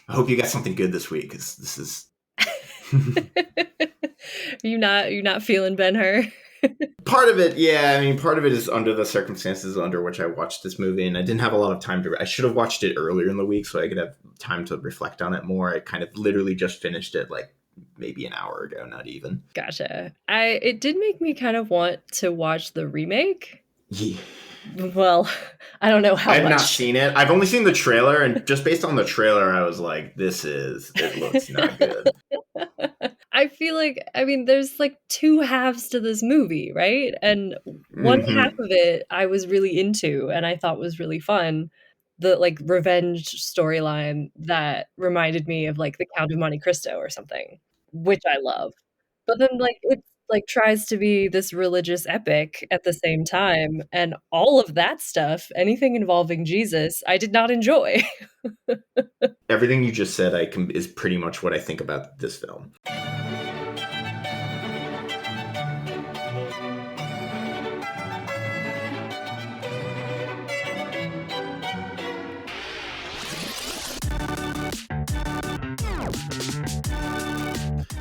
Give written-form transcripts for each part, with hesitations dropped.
I hope you got something good this week, because this is... You're not feeling Ben-Hur? Part of it, yeah. I mean, part of it is under the circumstances under which I watched this movie, and I didn't have a lot of time to... I should have watched it earlier in the week so I could have time to reflect on it more. I kind of literally just finished it, like, maybe an hour ago, not even. Gotcha. It did make me kind of want to watch the remake. Yeah. Well, I don't know how much. I've not seen it. I've only seen the trailer, and just based on the trailer, I was like, it looks not good. I feel like, I mean, there's like two halves to this movie, right? And one half of it I was really into and I thought was really fun. The like revenge storyline that reminded me of like the Count of Monte Cristo or something, which I love. But then like it like tries to be this religious epic at the same time, and all of that stuff, anything involving Jesus, I did not enjoy. Everything you just said is pretty much what I think about this film.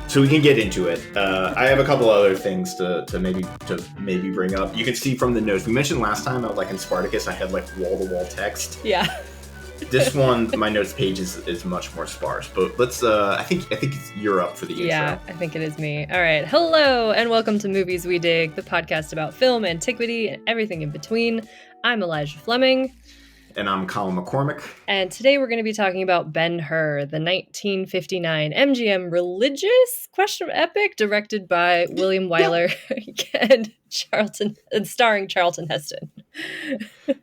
So we can get into it. I have a couple other things to maybe bring up. You can see from the notes we mentioned last time. I was like in Spartacus, I had like wall-to-wall text. Yeah. This one, my notes page is much more sparse. But let's. I think you're up for the intro. Yeah, I think it is me. All right. Hello and welcome to Movies We Dig, the podcast about film, antiquity, and everything in between. I'm Elijah Fleming. And I'm Colin McCormick. And today we're going to be talking about Ben-Hur, the 1959 MGM religious epic directed by William Wyler and starring Charlton Heston.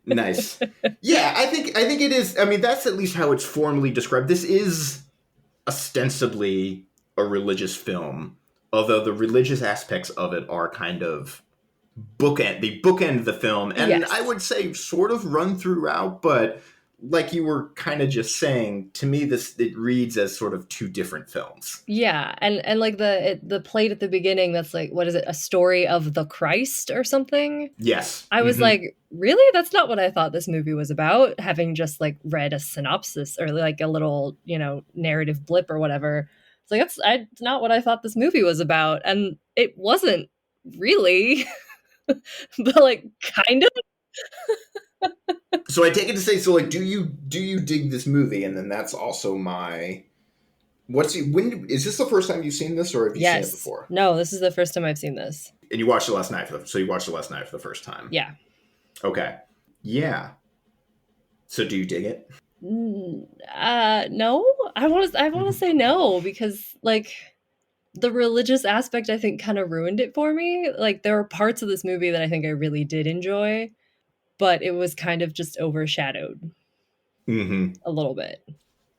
Nice. Yeah, I think it is. I mean, that's at least how it's formally described. This is ostensibly a religious film, although the religious aspects of it are kind of bookend the film, and yes. I would say sort of run throughout, but like you were kind of just saying, to me it reads as sort of two different films. Yeah, and like the plate at the beginning that's like, what is it, a story of the Christ or something? Yes. I was like, really? That's not what I thought this movie was about, having just like read a synopsis or like a little, narrative blip or whatever. It's like, that's not what I thought this movie was about, and it wasn't really. But like kind of. So I take it to say, so like, do you dig this movie? And then that's also my when is this the first time you've seen this, or have you seen it before? No, this is the first time I've seen this. And you watched it last night so you watched it last night for the first time. Yeah. Okay. Yeah. So do you dig it? No. I want to say no, because like the religious aspect, I think, kind of ruined it for me. Like, there are parts of this movie that I think I really did enjoy, but it was kind of just overshadowed a little bit.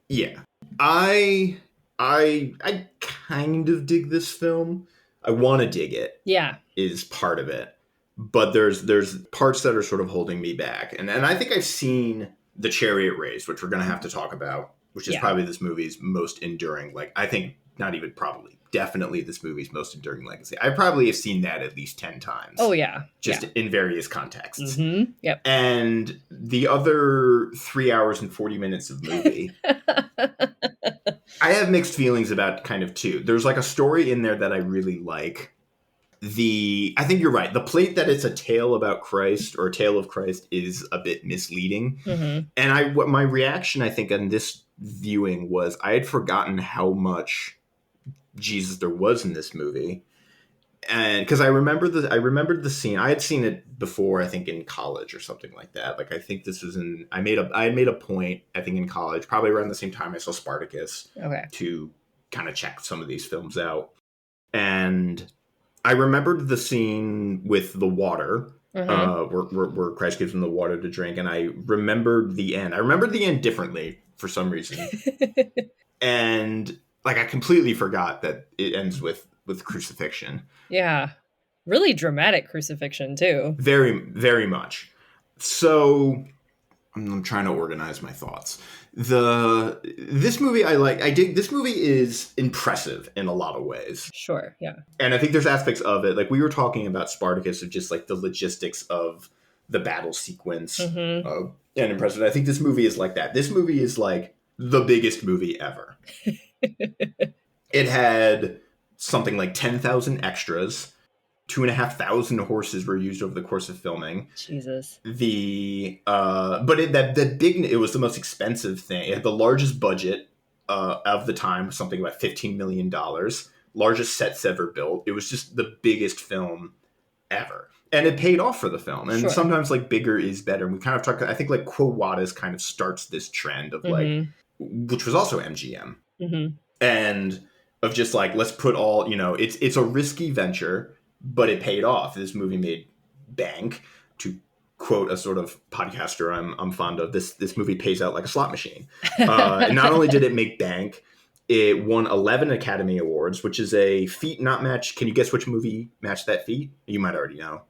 Yeah. I kind of dig this film. I want to dig it. Yeah. Is part of it. But there's parts that are sort of holding me back. And I think I've seen The Chariot Race, which we're going to have to talk about, which is probably this movie's most enduring, like, I think not even probably, definitely this movie's most enduring legacy. I probably have seen that at least 10 times. Oh, yeah. Just in various contexts. Mm-hmm. Yep. And the other 3 hours and 40 minutes of movie, I have mixed feelings about kind of two. There's like a story in there that I really like. I think you're right. The plate that it's a tale about Christ or a tale of Christ is a bit misleading. Mm-hmm. And my reaction, I think, on this viewing was I had forgotten how much Jesus there was in this movie. And because I remembered the scene. I had seen it before, I think in college or something like that. Like, I think this was I had made a point, I think in college, probably around the same time I saw Spartacus, to kind of check some of these films out. And I remembered the scene with the water, where Christ gives him the water to drink. And I remembered the end. I remembered the end differently for some reason. And like, I completely forgot that it ends with crucifixion. Yeah. Really dramatic crucifixion, too. Very, very much. So I'm trying to organize my thoughts. This movie I dig. This movie is impressive in a lot of ways. Sure, yeah. And I think there's aspects of it, like we were talking about Spartacus, of just like the logistics of the battle sequence, and impressive. I think this movie is like that. This movie is like the biggest movie ever. It had something like 10,000 extras. 2,500 horses were used over the course of filming. Jesus. But it was the most expensive thing. It had the largest budget of the time, something like $15 million. Largest sets ever built. It was just the biggest film ever. And it paid off for the film. And sometimes like bigger is better. And we kind of talked, I think like Quo Vadis kind of starts this trend of like, which was also MGM. And of just like, let's put all, it's a risky venture, but it paid off. This movie made bank. To quote a sort of podcaster I'm fond of, this movie pays out like a slot machine. And not only did it make bank, it won 11 Academy Awards, which is a feat not matched. Can you guess which movie matched that feat? You might already know.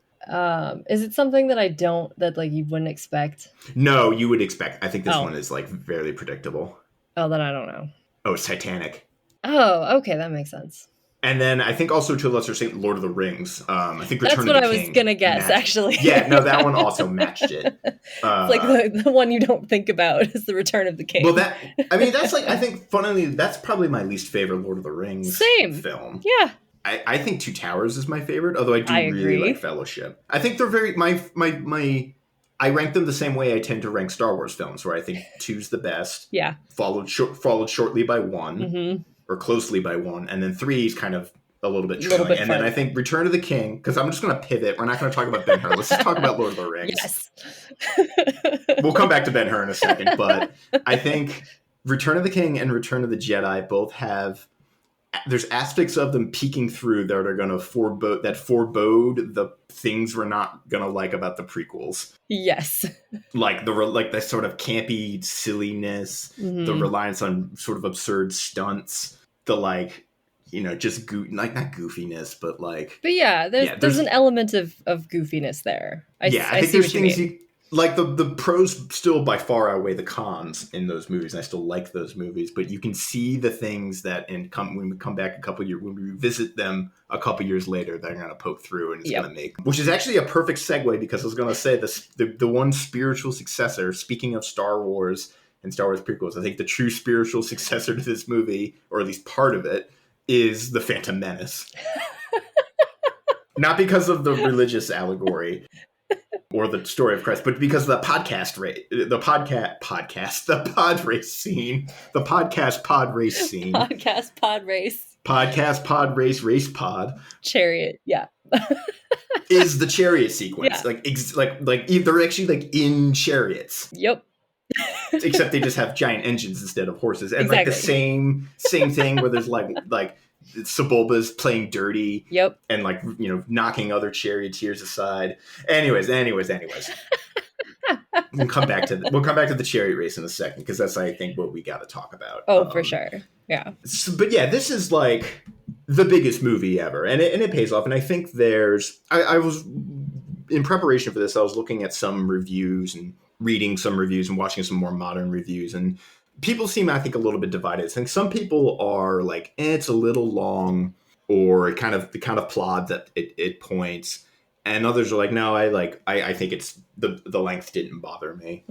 Is it something that like you wouldn't expect? No, you would expect. I think this one is like fairly predictable. Oh, then I don't know. Oh, it's Titanic. Oh, okay, that makes sense. And then I think also to a lesser extent, Lord of the Rings. I think Return of the King. That's what I was gonna guess, actually. Yeah, no, that one also matched it. It's like the one you don't think about is the Return of the King. Well, that's like, I think, funnily, that's probably my least favorite Lord of the Rings film. Yeah. I think Two Towers is my favorite, although I do really like Fellowship. I think they're very I rank them the same way I tend to rank Star Wars films, where I think 2's the best. Yeah. Followed shortly by 1, or closely by 1, and then 3 is kind of a little bit trailing. And then I think Return of the King, because I'm just going to pivot. We're not going to talk about Ben-Hur. Let's just talk about Lord of the Rings. Yes. We'll come back to Ben-Hur in a second, but I think Return of the King and Return of the Jedi both have, there's aspects of them peeking through that are going to forebode the things we're not going to like about the prequels. Yes. Like the sort of campy silliness, the reliance on sort of absurd stunts, the just not goofiness, but like. But yeah, there's an element of goofiness there. I think there's things like the pros still by far outweigh the cons in those movies. And I still like those movies, but you can see the things that when we come back when we revisit them a couple years later, they're going to poke through and it's going to make, which is actually a perfect segue, because I was going to say the one spiritual successor, speaking of Star Wars and Star Wars prequels, I think the true spiritual successor to this movie, or at least part of it, is the Phantom Menace. Not because of the religious allegory or the story of Christ, but because of the pod race scene. Podcast pod race pod. Chariot, yeah. Is the chariot sequence. Yeah. Like they're actually like in chariots. Yep. Except they just have giant engines instead of horses. And like the same thing where there's like Sebulba's playing dirty. Yep. And like, knocking other charioteers aside. Anyways. We'll come back to the chariot race in a second, because that's, I think, what we got to talk about. Oh, for sure. Yeah. But yeah, this is like the biggest movie ever, and it pays off. And I think I was in preparation for this, I was looking at some reviews and reading some reviews and watching some more modern reviews, and people seem, I think, a little bit divided. I think some people are like, it's a little long, or the kind of plot that it points. And others are like, no, I think it's the length didn't bother me.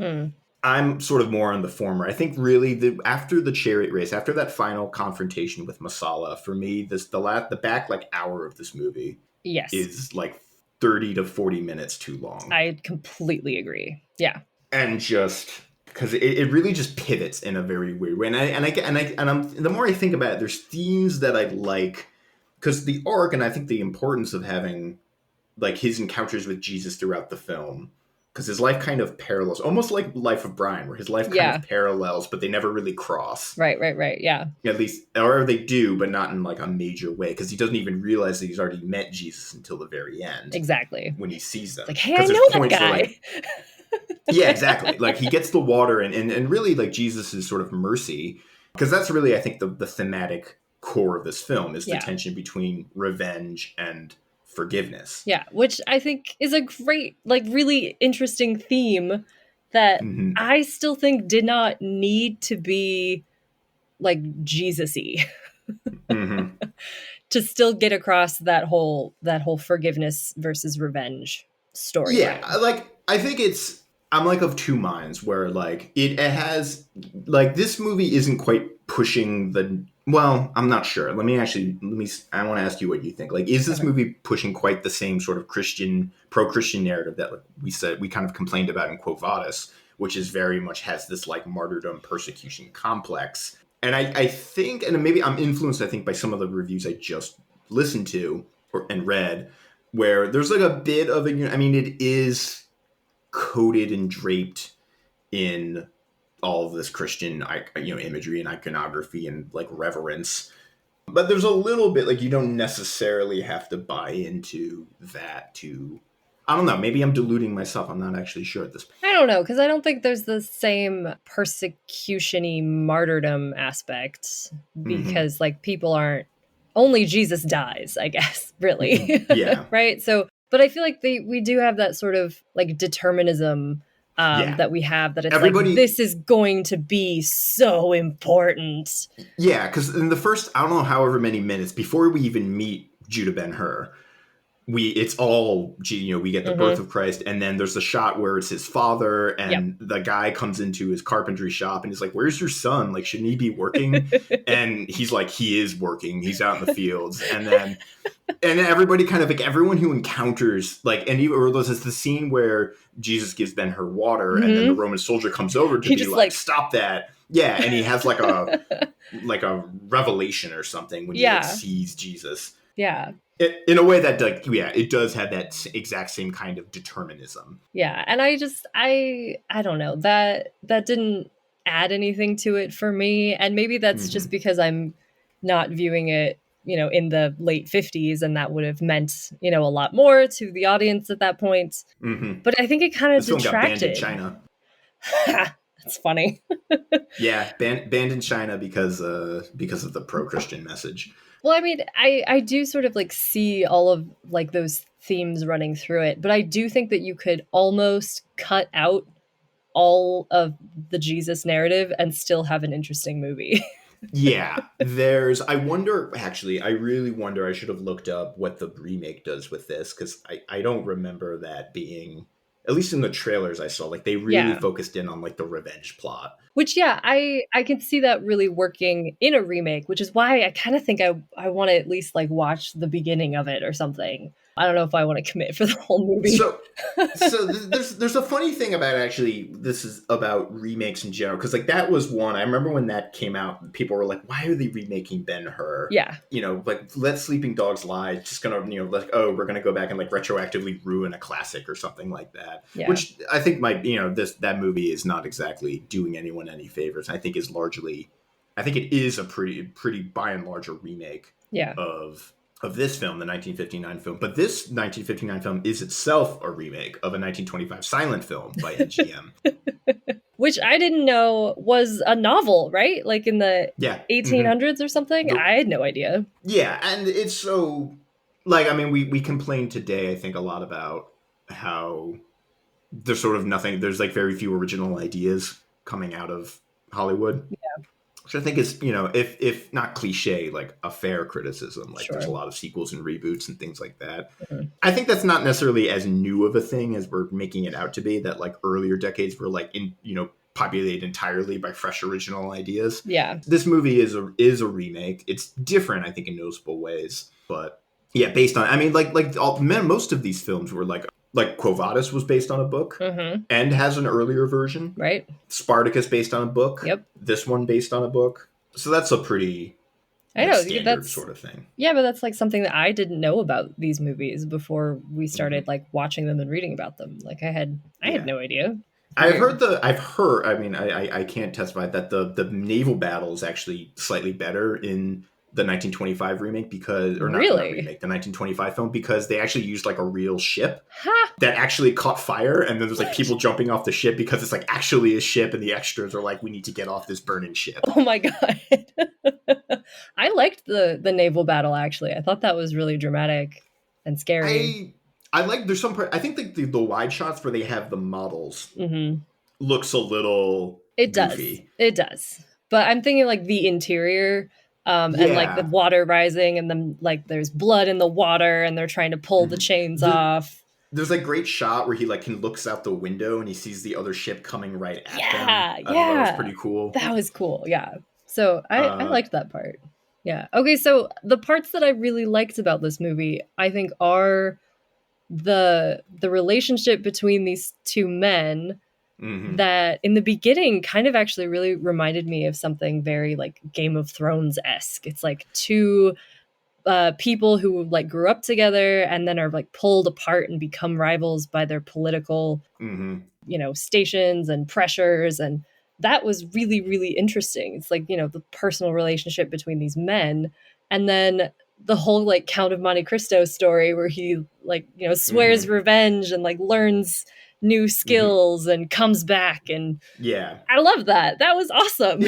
I'm sort of more on the former. I think really after the chariot race, after that final confrontation with Masala, for me, the back like hour of this movie is like 30 to 40 minutes too long. I completely agree. Yeah. And just because it really just pivots in a very weird way. And the more I think about it, there's themes that I like, because the arc, and I think the importance of having like his encounters with Jesus throughout the film, because his life kind of parallels, almost like Life of Brian, where his life kind of parallels, but they never really cross. Right. Yeah. At least, or they do, but not in like a major way, because he doesn't even realize that he's already met Jesus until the very end. Exactly. When he sees them. Like, hey, I know that guy. Yeah, exactly. Like he gets the water and really like Jesus' sort of mercy, because that's really, I think, the thematic core of this film is the tension between revenge and forgiveness. Yeah, which I think is a great, like, really interesting theme that I still think did not need to be like Jesus-y to still get across that whole forgiveness versus revenge story. Yeah, like I think I'm like of two minds where like it has like this movie isn't quite pushing the well, I'm not sure. I want to ask you what you think. Like, is this Okay. movie pushing quite the same sort of pro-Christian narrative that like, we kind of complained about in Quo Vadis, which is very much has this like martyrdom persecution complex. And I think, and maybe I'm influenced, I think, by some of the reviews I just listened to and read, where there's like a bit of a, I mean, it is coated and draped in all of this Christian, imagery and iconography and like reverence. But there's a little bit like you don't necessarily have to buy into that to. I don't know. Maybe I'm deluding myself. I'm not actually sure at this point. I don't know, because I don't think there's the same persecution-y martyrdom aspect, because like people aren't only Jesus dies, I guess, really. Yeah. Right? So, but I feel like we do have that sort of like determinism that we have, that it's Everybody, like, this is going to be so important. Yeah, because in the first, I don't know, however many minutes before we even meet Judah Ben-Hur, it's all, we get the birth of Christ, and then there's a shot where it's his father, and the guy comes into his carpentry shop, and he's like, where's your son? Like, shouldn't he be working? And he's like, he is working. He's out in the fields. And everybody kind of, like, everyone who encounters, like, and even, or there's the scene where Jesus gives Ben-Hur water, and then the Roman soldier comes over to be like, stop that. Yeah, and he has, like, a revelation or something when he like, sees Jesus. Yeah. In a way that, like, it does have that exact same kind of determinism. Yeah, and I don't know, that didn't add anything to it for me, and maybe that's just because I'm not viewing it, in the late 50s, and that would have meant, a lot more to the audience at that point. But I think it kind of detracted. This film got banned in China. That's funny. Yeah, banned in China because of the pro-Christian message. Well, I mean, I do sort of like see all of like those themes running through it, but I do think that you could almost cut out all of the Jesus narrative and still have an interesting movie. Yeah, I really wonder, I should have looked up what the remake does with this, because I don't remember that being, at least in the trailers I saw, like they really focused in on like the revenge plot. Which, I can see that really working in a remake, which is why I kind of think I want to at least like watch the beginning of it or something. I don't know if I want to commit for the whole movie. So there's a funny thing about, actually, this is about remakes in general, because like that was one, I remember when that came out, people were like, why are they remaking Ben-Hur? Yeah. Like, let Sleeping Dogs Lie, just gonna, like, oh, we're gonna go back and like retroactively ruin a classic or something like that. Yeah. Which I think might, that movie is not exactly doing anyone any favors. I think it is a pretty by and large a remake of this film, the 1959 film. But this 1959 film is itself a remake of a 1925 silent film by MGM. Which I didn't know was a novel, right? Like in the 1800s or something? I had no idea. Yeah, and it's so, like, I mean, we complained today, I think, a lot about how there's sort of nothing, there's like very few original ideas coming out of Hollywood. Yeah. Which I think is, if not cliche, like a fair criticism. Like there's a lot of sequels and reboots and things like that. I think that's not necessarily as new of a thing as we're making it out to be, that like earlier decades were like populated entirely by fresh original ideas. Yeah. This movie is a remake. It's different, I think, in noticeable ways. But yeah, based on, I mean, most of these films were like Quo Vadis was based on a book and has an earlier version. Right. Spartacus based on a book. Yep. This one based on a book. So that's a pretty standard sort of thing. Yeah, but that's like something that I didn't know about these movies before we started like watching them and reading about them. Like I had no idea. I've heard, I mean, I can't testify that the naval battle is actually slightly better in the 1925 remake the 1925 film, because they actually used like a real ship that actually caught fire, and then there's like people jumping off the ship because it's like actually a ship, and the extras are like, we need to get off this burning ship. Oh my god. I liked the naval battle, actually. I thought that was really dramatic and scary. I like, there's some part, I think the wide shots where they have the models looks a little goofy. It does. But I'm thinking like the interior, and like the water rising, and then like there's blood in the water, and they're trying to pull the chains off. There's a great shot where he like looks out the window and he sees the other ship coming right at them. Yeah, I thought that was pretty cool. That was cool. Yeah. So I liked that part. Yeah. Okay, so the parts that I really liked about this movie, I think, are the relationship between these two men that in the beginning kind of actually really reminded me of something very like Game of Thrones-esque. It's like two people who like grew up together and then are like pulled apart and become rivals by their political stations and pressures, and that was really, really interesting. It's like, the personal relationship between these men, and then the whole like Count of Monte Cristo story where he like swears revenge and like learns new skills and comes back, and I love that. That was awesome.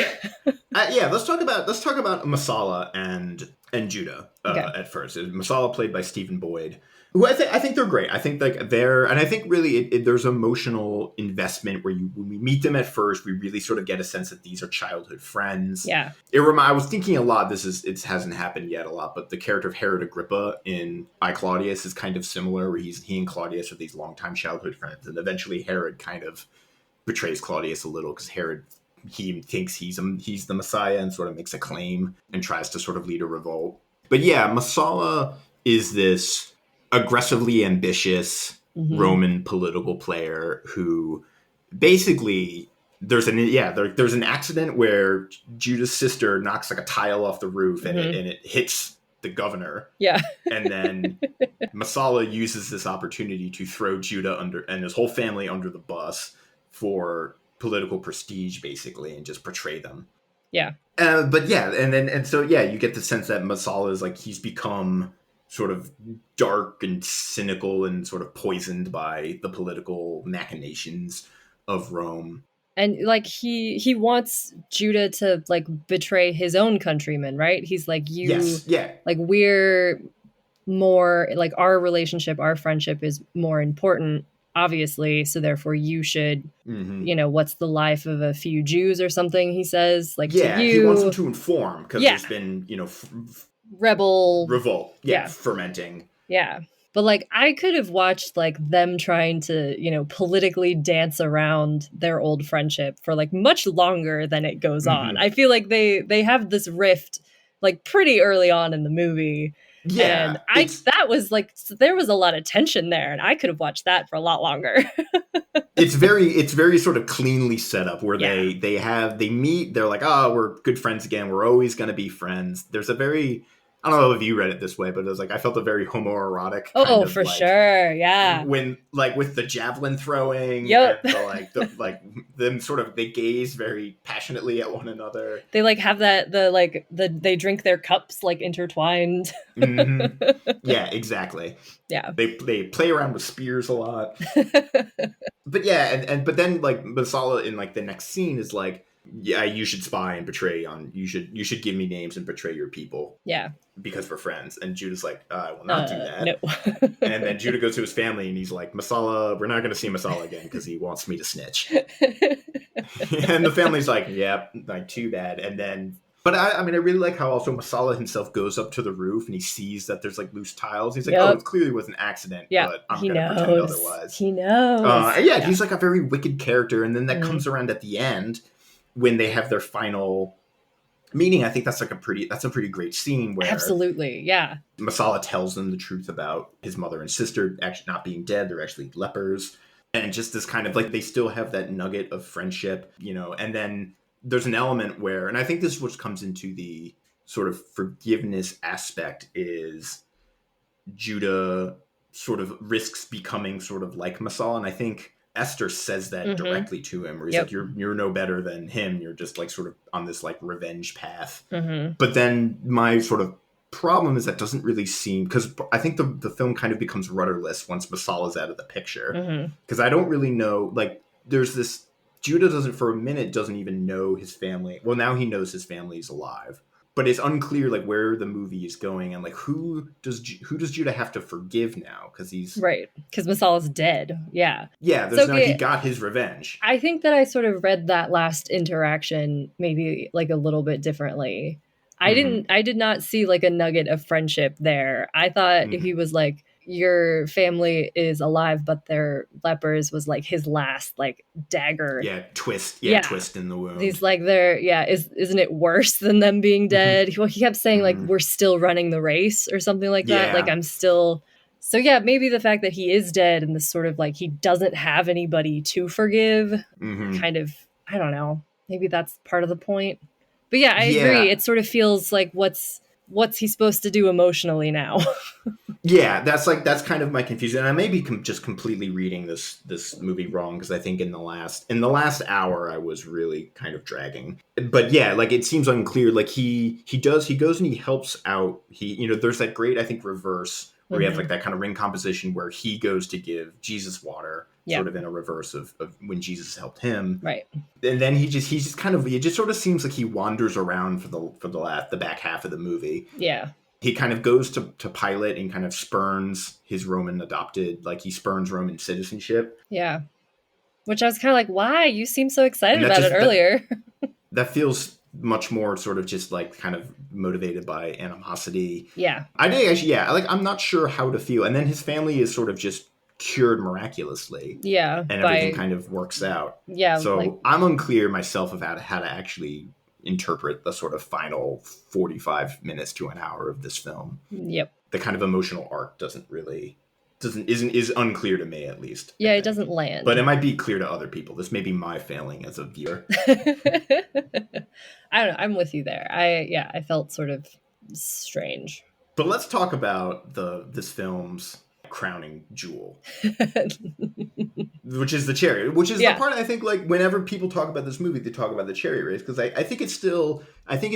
Let's talk about Masala and Judah at first. Masala played by Stephen Boyd, who I think they're great. I think like and I think really there's emotional investment where when we meet them at first, we really sort of get a sense that these are childhood friends. Yeah. I was thinking a lot. It hasn't happened yet a lot, but the character of Herod Agrippa in I, Claudius is kind of similar, where he and Claudius are these longtime childhood friends, and eventually Herod kind of betrays Claudius a little because Herod, he thinks he's the Messiah and sort of makes a claim and tries to sort of lead a revolt. But yeah, Masala is this aggressively ambitious Roman political player who basically there's an accident where Judah's sister knocks like a tile off the roof and it hits the governor. Yeah. And then Masala uses this opportunity to throw Judah and his whole family under the bus for political prestige, basically, and just portray them. Yeah. So you get the sense that Masala is like, he's become sort of dark and cynical and sort of poisoned by the political machinations of Rome. And like he wants Judah to like betray his own countrymen, right? He's like, like we're more like our relationship, our friendship is more important, obviously, so therefore you should what's the life of a few Jews or something, he says, like, to you. He wants them to inform because there's been revolt fermenting. But like I could have watched like them trying to politically dance around their old friendship for like much longer than it goes on. I feel like they have this rift like pretty early on in the movie. Yeah, and that was like, there was a lot of tension there, and I could have watched that for a lot longer. It's very sort of cleanly set up where they meet, they're like, oh, we're good friends again, we're always going to be friends. There's a very, I don't know if you read it this way, but it was like, I felt a very homoerotic kind of, for like, sure, yeah. When like with the javelin throwing, and them sort of, they gaze very passionately at one another. They like have they drink their cups like intertwined. Yeah, exactly. Yeah, they play around with spears a lot. But but then like Masala in like the next scene is like, yeah, you should spy and betray you should give me names and betray your people. Yeah. Because we're friends. And Judah's like, I will not do that. No. And then Judah goes to his family and he's like, Masala, we're not going to see Masala again because he wants me to snitch. And the family's like, yep, like too bad. And then, but I mean, I really like how also Masala himself goes up to the roof and he sees that there's like loose tiles. He's like, oh, it clearly was an accident, but I'm going to pretend otherwise. He knows. He's like a very wicked character. And then that comes around at the end when they have their final meeting. I think that's a pretty great scene where absolutely, yeah, Masala tells them the truth about his mother and sister actually not being dead. They're actually lepers. And just this kind of like, they still have that nugget of friendship, and then there's an element where, and I think this is what comes into the sort of forgiveness aspect, is Judah sort of risks becoming sort of like Masala. And I think Esther says that directly to him, where he's like, you're no better than him. You're just like sort of on this like revenge path. But then my sort of problem is that doesn't really seem, because I think the film kind of becomes rudderless once Masala's out of the picture. Because I don't really know, like, there's this, Judah for a minute doesn't even know his family. Well, now he knows his family is alive. But it's unclear like where the movie is going and like who does Judah have to forgive now, because he's right, because Masala's dead. Yeah, he got his revenge. I think that I sort of read that last interaction maybe like a little bit differently. I did not see like a nugget of friendship there. I thought he was like, your family is alive, but they're lepers was like his last like dagger. Yeah, twist in the wound. He's like, isn't it worse than them being dead? Well, he kept saying like, we're still running the race or something like that. Like I'm still. So yeah, maybe the fact that he is dead and this sort of like he doesn't have anybody to forgive, kind of, I don't know. Maybe that's part of the point. But yeah, I agree. It sort of feels like what's he supposed to do emotionally now? Yeah, that's kind of my confusion. And I may be just completely reading this movie wrong, because I think in the last hour I was really kind of dragging. But yeah, like it seems unclear. Like he goes and he helps out. There's that great, I think, reverse where you have like that kind of ring composition where he goes to give Jesus water, sort of in a reverse of when Jesus helped him. Right. And then he just sort of seems like he wanders around for the back half of the movie. Yeah. He kind of goes to Pilate and kind of spurns his Roman adopted, like he spurns Roman citizenship. Yeah. Which I was kind of like, why? You seem so excited about it earlier. That feels much more sort of just like kind of motivated by animosity. Yeah. I think actually, I'm not sure how to feel. And then his family is sort of just cured miraculously. Yeah. And everything kind of works out. Yeah. So I'm unclear myself about how to actually interpret the sort of final 45 minutes to an hour of this film. Yep. The kind of emotional arc is unclear to me, at least. Yeah, it doesn't land. But it might be clear to other people. This may be my failing as a viewer. I don't know. I'm with you there. I felt sort of strange. But let's talk about this film's crowning jewel, which is the chariot, which is the part I think, like, whenever people talk about this movie, they talk about the chariot race, because I think it's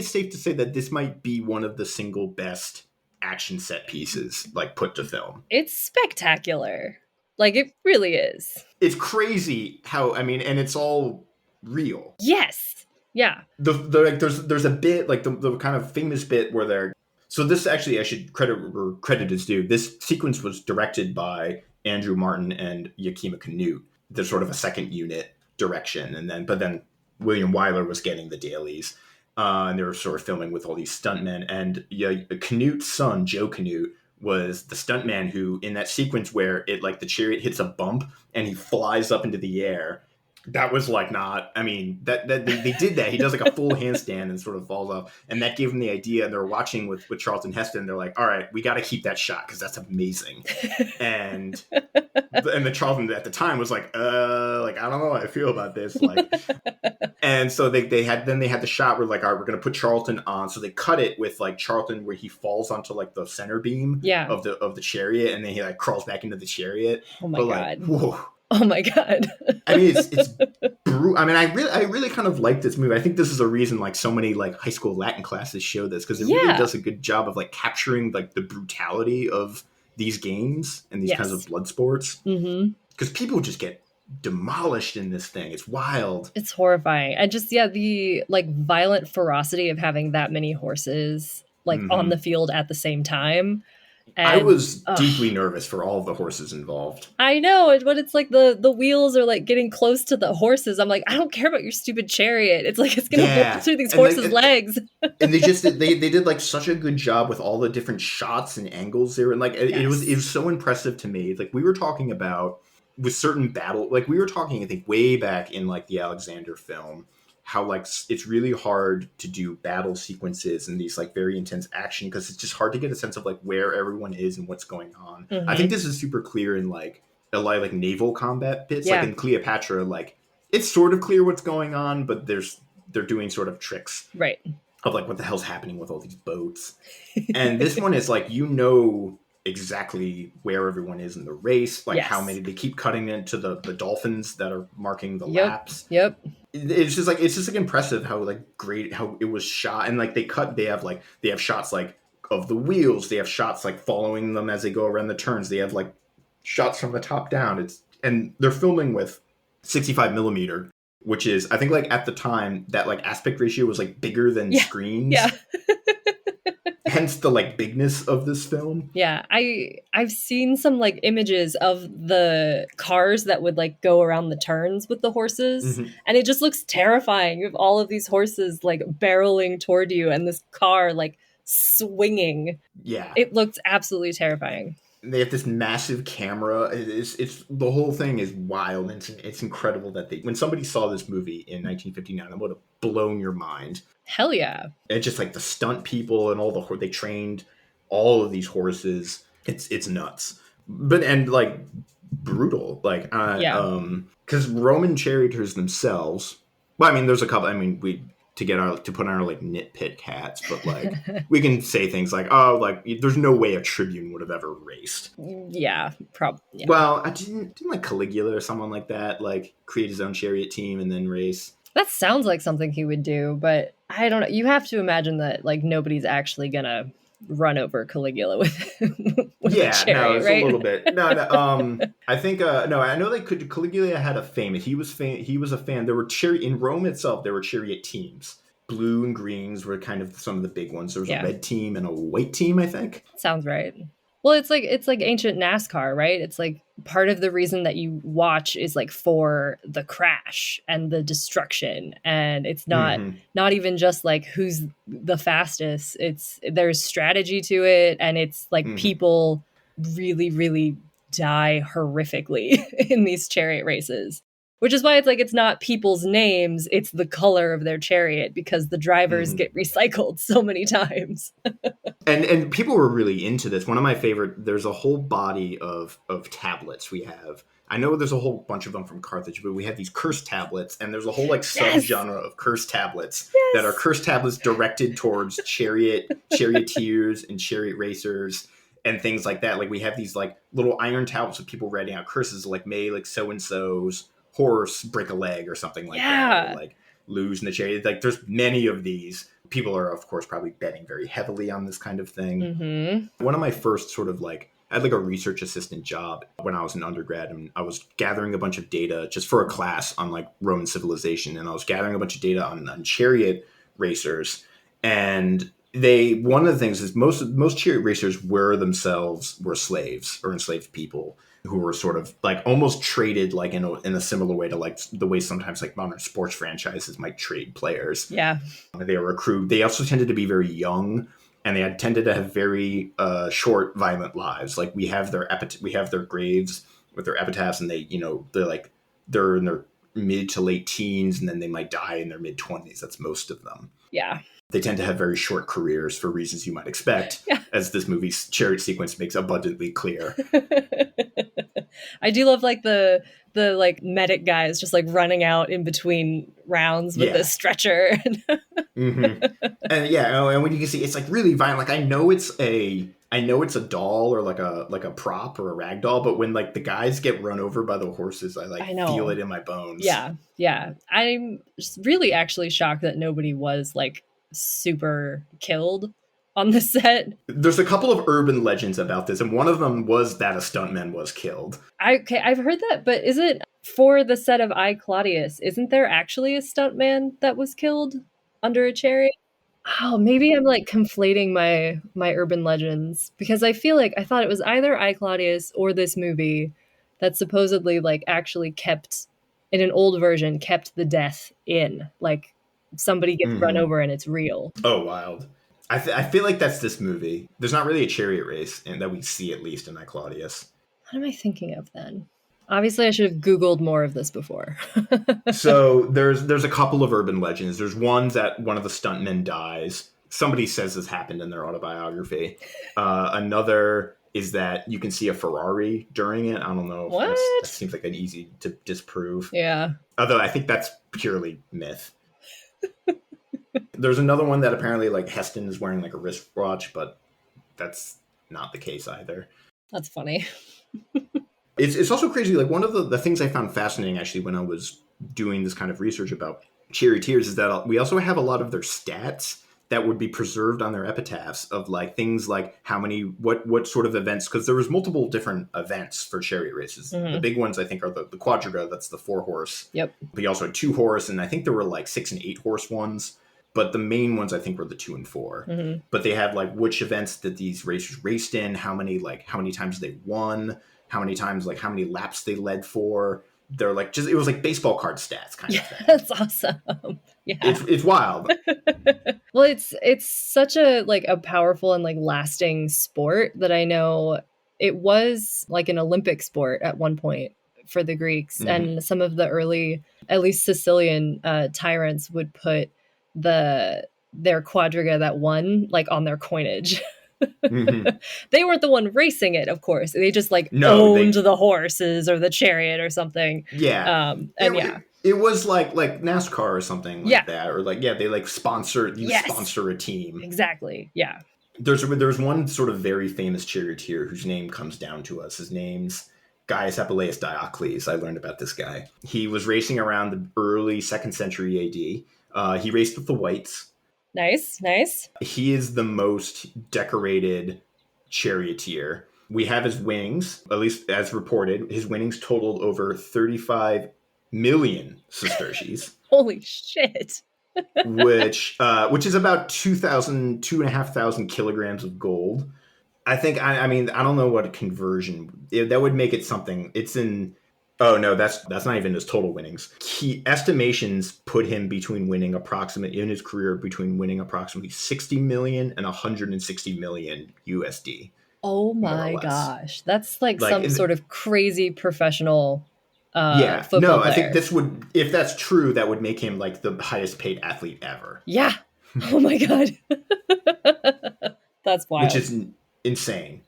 safe to say that this might be one of the single best action set pieces, like, put to film. It's spectacular. Like, it really is. It's crazy how, and it's all real. Yes. Yeah. There's a bit, like, the kind of famous bit where they're. So this actually, I should credit is due. This sequence was directed by Andrew Martin and Yakima Canute. There's sort of a second unit direction, but then William Wyler was getting the dailies, and they were sort of filming with all these stuntmen. And Canute's son, Joe Canute, was the stuntman who, in that sequence where the chariot hits a bump and he flies up into the air. That was like not. That they did that. He does like a full handstand and sort of falls off, and that gave him the idea. And they're watching with Charlton Heston. They're like, "All right, we got to keep that shot because that's amazing." And the Charlton at the time was like, I don't know how I feel about this." And so they had the shot where like, "All right, we're gonna put Charlton on." So they cut it with like Charlton where he falls onto like the center beam of the chariot, and then he like crawls back into the chariot. Oh my god! Whoa. Oh my god! It's brutal. I really kind of like this movie. I think this is a reason like so many like high school Latin classes show this, because it really does a good job of like capturing like the brutality of these games and these kinds of blood sports. Because people just get demolished in this thing. It's wild. It's horrifying. And just the like violent ferocity of having that many horses like on the field at the same time. And I was deeply nervous for all of the horses involved. I know, but it's like the wheels are like getting close to the horses. I'm like, I don't care about your stupid chariot. It's like it's gonna roll through these horses' legs. And they did like such a good job with all the different shots and angles there, and like it was so impressive to me. Like we were talking about with certain battle, like we were talking I think way back in like the Alexander film, how like it's really hard to do battle sequences and these like very intense action because it's just hard to get a sense of like where everyone is and what's going on. I think this is super clear in like a lot of like naval combat bits, like in Cleopatra, like it's sort of clear what's going on, but they're doing sort of tricks of like what the hell's happening with all these boats. And this one is like, exactly where everyone is in the race, like how many they keep cutting into the dolphins that are marking the laps. It's just like impressive how like great how it was shot, and like they have shots like of the wheels, they have shots like following them as they go around the turns, they have like shots from the top down. And they're filming with 65 millimeter, which is I think like at the time that like aspect ratio was like bigger than screens. Hence the like bigness of this film. Yeah, I've seen some like images of the cars that would like go around the turns with the horses, and it just looks terrifying. You have all of these horses like barreling toward you, and this car like swinging. Yeah, it looked absolutely terrifying. They have this massive camera. It's the whole thing is wild. And it's incredible that when somebody saw this movie in 1959, it would have blown your mind. Hell yeah. It's just like the stunt people and they trained all of these horses. It's nuts. But and like brutal, like because Roman charioteers themselves. Well, I mean, there's a couple. I mean, to put on our like nitpick hats, but like we can say things like, oh, like there's no way a tribune would have ever raced. Yeah, probably. Yeah. Well, I didn't like Caligula or someone like that like create his own chariot team and then race. That sounds like something he would do, but I don't know. You have to imagine that like nobody's actually gonna run over Caligula with a chariot, right? A little bit. No. I think no. I know Caligula had a fame. He was a fan. There were in Rome itself. There were chariot teams. Blue and greens were kind of some of the big ones. There was a red team and a white team, I think. Sounds right. Well, it's like ancient NASCAR, right? It's like part of the reason that you watch is like for the crash and the destruction, and it's not even just like who's the fastest. There's strategy to it, and it's like people really, really die horrifically in these chariot races. Which is why it's like it's not people's names, it's the color of their chariot, because the drivers get recycled so many times. and people were really into this. One of my favorite, there's a whole body of tablets we have. I know there's a whole bunch of them from Carthage, but we have these curse tablets, and there's a whole like subgenre of curse tablets that are curse tablets directed towards charioteers and chariot racers and things like that. Like we have these like little iron tablets of people writing out curses like may like so-and-so's horse break a leg or something like that, or like lose in the chariot. Like there's many of these. People are of course probably betting very heavily on this kind of thing. One of my first sort of like, I had like a research assistant job when I was an undergrad, and I was gathering a bunch of data just for a class on like Roman civilization, and I was gathering a bunch of data on chariot racers. And one of the things is most chariot racers were slaves or enslaved people who were sort of like almost traded like in a similar way to like the way sometimes like modern sports franchises might trade players. Yeah. They were accrued. They also tended to be very young, and they had tended to have very short, violent lives. Like we have their graves with their epitaphs, and they're in their mid to late teens, and then they might die in their mid 20s. That's most of them. Yeah. They tend to have very short careers for reasons you might expect, as this movie's chariot sequence makes abundantly clear. I do love like the like medic guys just like running out in between rounds with a stretcher. And and when you can see it's like really violent. Like I know it's a doll or like a prop or a rag doll, but when like the guys get run over by the horses, I feel it in my bones. Yeah. I'm just really actually shocked that nobody was like super killed on the set. There's a couple of urban legends about this, and one of them was that a stuntman was killed. I've heard that, but is it for the set of I, Claudius? Isn't there actually a stuntman that was killed under a chariot? Oh, maybe I'm like conflating my urban legends, because I feel like I thought it was either I, Claudius or this movie that supposedly like actually kept, in an old version, kept the death in. Like somebody gets run over and it's real. Oh, wild. I feel like that's this movie. There's not really a chariot race that we see, at least in I, Claudius. What am I thinking of then? Obviously, I should have Googled more of this before. So there's a couple of urban legends. There's one that one of the stuntmen dies. Somebody says this happened in their autobiography. Another is that you can see a Ferrari during it. I don't know. That seems like an easy to disprove. Yeah. Although I think that's purely myth. There's another one that apparently like Heston is wearing like a wristwatch, but that's not the case either. That's funny. It's also crazy. Like one of the things I found fascinating actually when I was doing this kind of research about charioteers is that we also have a lot of their stats that would be preserved on their epitaphs of like things like how many, what sort of events, because there was multiple different events for chariot races. The big ones I think are the quadriga, that's the 4-horse. Yep. We also had 2-horse, and I think there were like 6 and 8-horse ones. But the main ones I think were the 2 and 4. But they had like which events that these racers raced in, how many times they won, how many times, like how many laps they led for. They're like it was like baseball card stats kind of thing. That's awesome. Yeah. It's wild. Well, it's such a like a powerful and like lasting sport that I know it was like an Olympic sport at one point for the Greeks, and some of the early, at least Sicilian tyrants would put their quadriga that won like on their coinage. They weren't the one racing it, of course. They just like owned the horses or the chariot or something. Yeah. It was like NASCAR or something like that, or like they like sponsor a team. Exactly. Yeah. There's one sort of very famous charioteer whose name comes down to us. His name's Gaius Apuleius Diocles. I learned about this guy. He was racing around the early 2nd century AD. He raced with the whites. Nice. He is the most decorated charioteer. We have his wings, at least as reported. His wings totaled over 35 million sesterces. Holy shit. which is about 2,500 kilograms of gold. I think, I mean, I don't know what conversion, that would make it something. It's in, oh no, that's not even his total winnings. Estimations put him in his career between winning approximately 60 million and 160 million USD. Oh my gosh. That's like some sort of crazy professional football player. I think if that's true, that would make him like the highest paid athlete ever. Yeah. Oh my God. That's wild. Which is insane.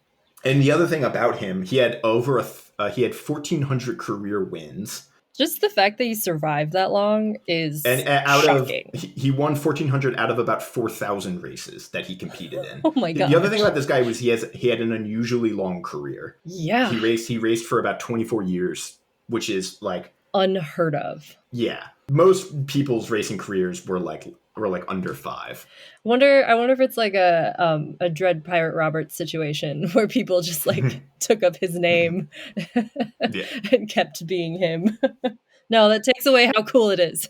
And the other thing about him, he had he had 1,400 career wins. Just the fact that he survived that long is shocking. He won 1,400 out of about 4,000 races that he competed in. Oh my God. The other thing about this guy was he had an unusually long career. Yeah. He raced for about 24 years, which is like unheard of. Yeah. Most people's racing careers were like under 5. I wonder if it's like a Dread Pirate Roberts situation where people just like took up his name and kept being him. No, that takes away how cool it is.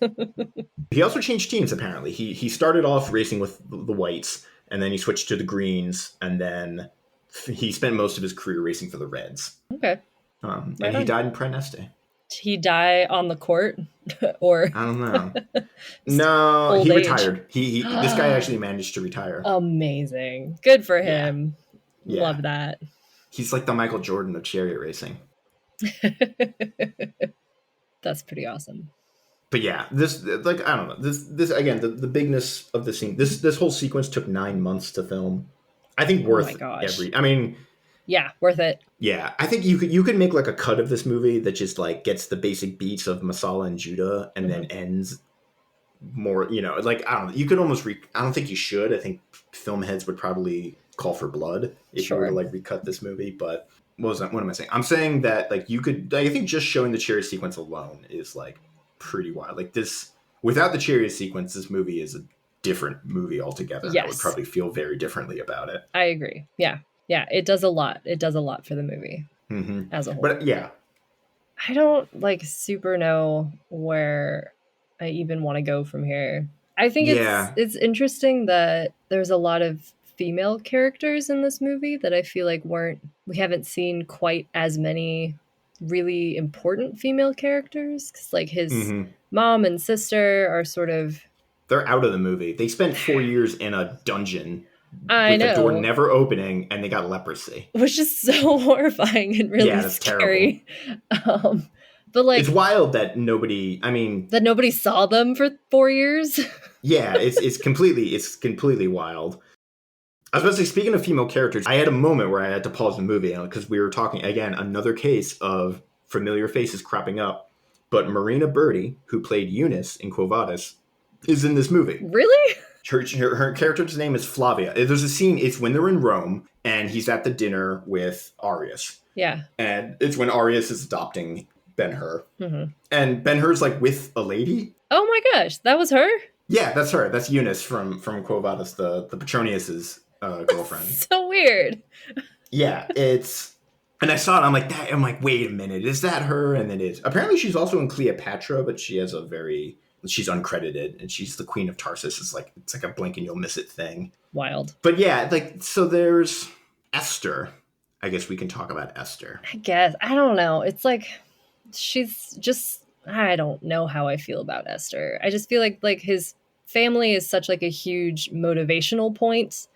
He also changed teams, apparently. He started off racing with the whites, and then he switched to the greens, and then he spent most of his career racing for the reds. Okay. And he died in Praeneste. He die on the court, or I don't know. No, he retired. He this guy actually managed to retire. Amazing, good for him. Yeah. Love that. He's like the Michael Jordan of chariot racing. That's pretty awesome. But yeah, this, like, I don't know, this again, the bigness of the scene. This whole sequence took 9 months to film. I think worth I mean. Yeah, worth it. Yeah, I think you could make like a cut of this movie that just like gets the basic beats of Masala and Judah and then ends more, like, I don't know. You could almost I don't think you should. I think film heads would probably call for blood if you were to like recut this movie. But what am I saying? I'm saying that like I think just showing the chariot sequence alone is like pretty wild. Like this, without the chariot sequence, this movie is a different movie altogether. Yes. I would probably feel very differently about it. I agree. Yeah. Yeah, it does a lot. It does a lot for the movie as a whole. But yeah. I don't like super know where I even want to go from here. I think it's interesting that there's a lot of female characters in this movie that I feel like we haven't seen quite as many really important female characters. Because like his mom and sister are sort of... They're out of the movie. They spent 4 years in a dungeon. I know. The door never opening, and they got leprosy. Which is so horrifying and really scary. Terrible. But like, it's wild that nobody saw them for 4 years. Yeah, it's completely wild. I was about to say, speaking of female characters, I had a moment where I had to pause the movie because we were talking again, another case of familiar faces cropping up. But Marina Berti, who played Eunice in Quo Vadis, is in this movie. Really? Her character's name is Flavia. There's a scene, it's when they're in Rome, and he's at the dinner with Arius. Yeah. And it's when Arius is adopting Ben-Hur. And Ben-Hur's like with a lady. Oh my gosh, that was her? Yeah, that's her. That's Eunice from Quo Vadis, the Petronius's girlfriend. So weird. Yeah, and I saw it, I'm like, wait a minute, is that her? And it is. Apparently she's also in Cleopatra, but she's uncredited, and she's the Queen of Tarsus. It's like a blink and you'll miss it thing. Wild. But yeah, like, so there's Esther. I guess we can talk about Esther. I guess. I don't know. It's like, she's just, I don't know how I feel about Esther. I just feel like his family is such like a huge motivational point,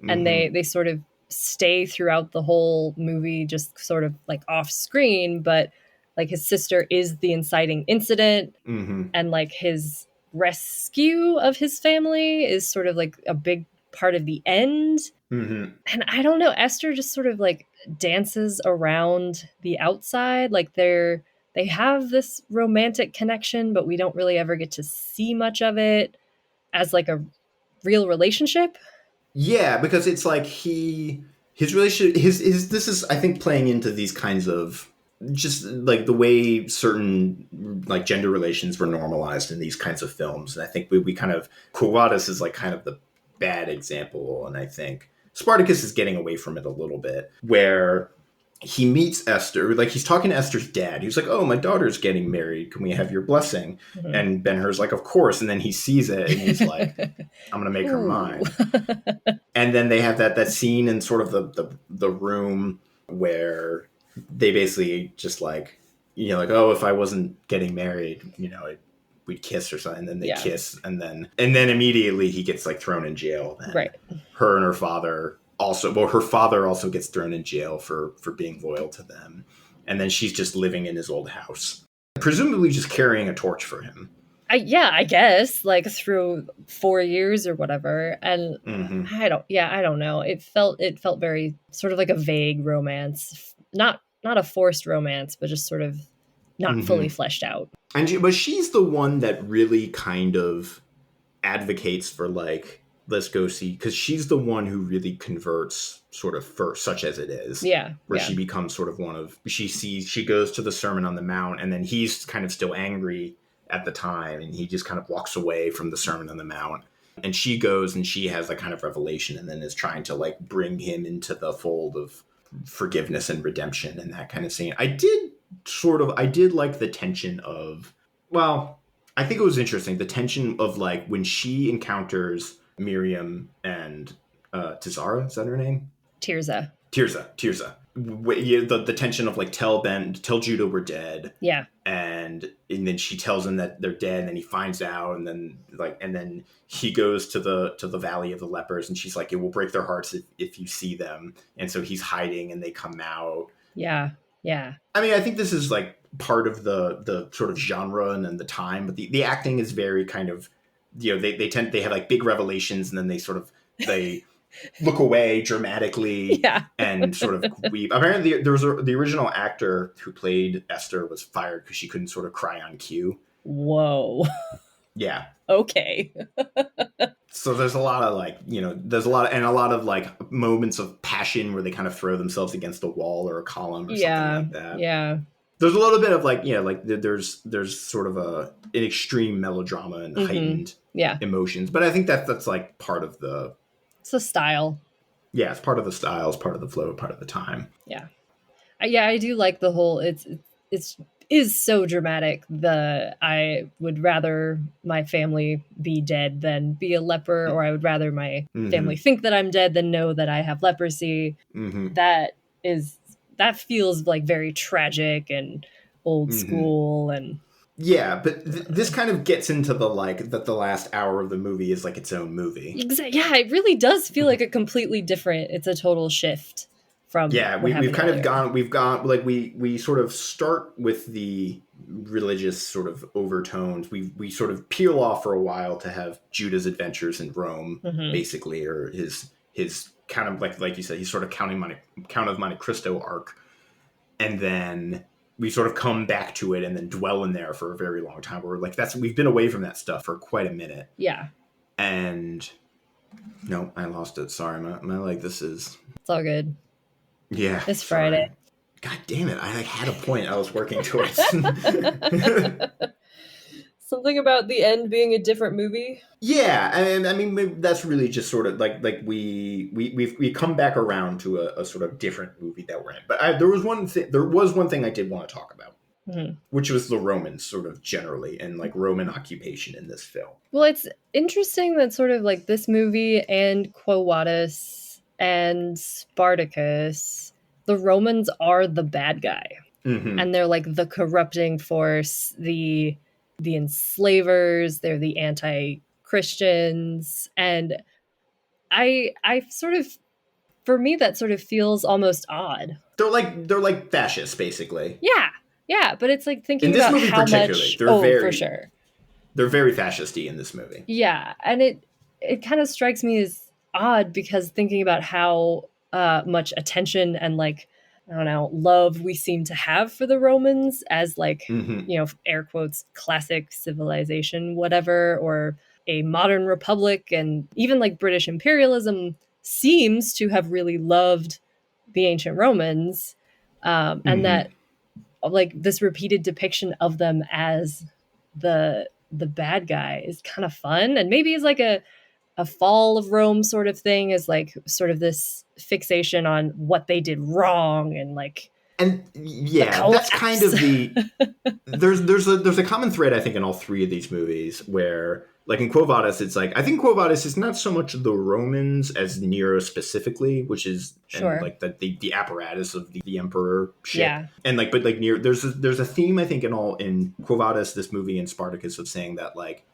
and they sort of stay throughout the whole movie, just sort of like off screen, but like his sister is the inciting incident, and like his rescue of his family is sort of like a big part of the end. And I don't know, Esther just sort of like dances around the outside, like they have this romantic connection, but we don't really ever get to see much of it as like a real relationship. Yeah, because it's like his relationship his this is, I think, playing into these kinds of just like the way certain like gender relations were normalized in these kinds of films. And I think we kind of, Quo Vadis is like kind of the bad example, and I think Spartacus is getting away from it a little bit, where he meets Esther, like he's talking to Esther's dad. He's like, "Oh, my daughter's getting married. Can we have your blessing?" And Ben-Hur's like, "Of course." And then he sees it and he's like, "I'm gonna make her mine." And then they have that scene in sort of the room where they basically just like, like, "Oh, if I wasn't getting married, we'd kiss or something." And then they kiss, and then immediately he gets like thrown in jail. And right. Her and her father also, well, her father also gets thrown in jail for being loyal to them. And then she's just living in his old house, presumably just carrying a torch for him. I guess like through 4 years or whatever. And I don't know. It felt very sort of like a vague romance, not a forced romance, but just sort of not fully fleshed out. But she's the one that really kind of advocates for like, let's go see, because she's the one who really converts sort of first, such as it is. Where she becomes sort of she goes to the Sermon on the Mount, and then he's kind of still angry at the time, and he just kind of walks away from the Sermon on the Mount, and she goes and she has a kind of revelation, and then is trying to like bring him into the fold of forgiveness and redemption and that kind of scene. I did like the tension of, well, I think it was interesting, the tension of like when she encounters Miriam and Tizara, is that her name? Tirza. The tension of like, tell Judah we're dead. Yeah. And then she tells him that they're dead, and then he finds out, and then he goes to the Valley of the Lepers, and she's like, it will break their hearts if you see them. And so he's hiding, and they come out. Yeah. I mean, I think this is like part of the sort of genre and then the time, but the acting is very kind of, they have like big revelations, and then they look away dramatically and sort of weep. Apparently there was the original actor who played Esther was fired because she couldn't sort of cry on cue. Whoa. Yeah. Okay. So there's a lot of like, there's a lot of like moments of passion where they kind of throw themselves against a wall or a column or something like that. Yeah. There's a little bit of like, like there's sort of an extreme melodrama and heightened emotions, but I think that's like part of it's a style. Yeah, it's part of the style, it's part of the flow, part of the time. Yeah, I do like the whole. It is so dramatic. I would rather my family be dead than be a leper, or I would rather my family think that I'm dead than know that I have leprosy. That feels like very tragic and old school and. Yeah, but this kind of gets into the like that the last hour of the movie is like its own movie. Exactly. Yeah, it really does feel like a completely different. It's a total shift from. Yeah, we've kind of gone. We've gone like we sort of start with the religious sort of overtones. We sort of peel off for a while to have Judah's adventures in Rome, basically, or his kind of like you said, he's sort of Count of Monte Cristo arc, and then we sort of come back to it and then dwell in there for a very long time. We're like, we've been away from that stuff for quite a minute. Yeah. And no, I lost it. Sorry. My like, this is. It's all good. Yeah. It's Friday. God damn it. I like had a point I was working towards. Something about the end being a different movie. Yeah, and I mean that's really just sort of like we come back around to a sort of different movie that we're in. But there was one thing I did want to talk about, which was the Romans sort of generally and like Roman occupation in this film. Well, it's interesting that sort of like this movie and Quo Vadis and Spartacus, the Romans are the bad guy, and they're like the corrupting force, the enslavers, they're the anti-Christians. And I sort of for me, that sort of feels almost odd. They're like fascists, basically. Yeah, but it's like In thinking this about movie how particularly, much. For sure. they're very fascisty in this movie. Yeah, and it kind of strikes me as odd because thinking about how much attention and like I don't know love we seem to have for the Romans as like Mm-hmm. air quotes classic civilization whatever or a modern republic and even like British imperialism seems to have really loved the ancient Romans and Mm-hmm. that like this repeated depiction of them as the bad guy is kind of fun and maybe is like a fall of Rome sort of thing is like sort of this fixation on what they did wrong and like And the yeah, that's kind collapse. of the there's a common thread I think in all three of these movies where like in Quo Vadis it's like I think Quo Vadis is not so much the Romans as Nero specifically, which is and Sure. like the apparatus of the emperor ship Yeah. and like but like Nero there's a theme I think in Quo Vadis, this movie, and Spartacus of saying that like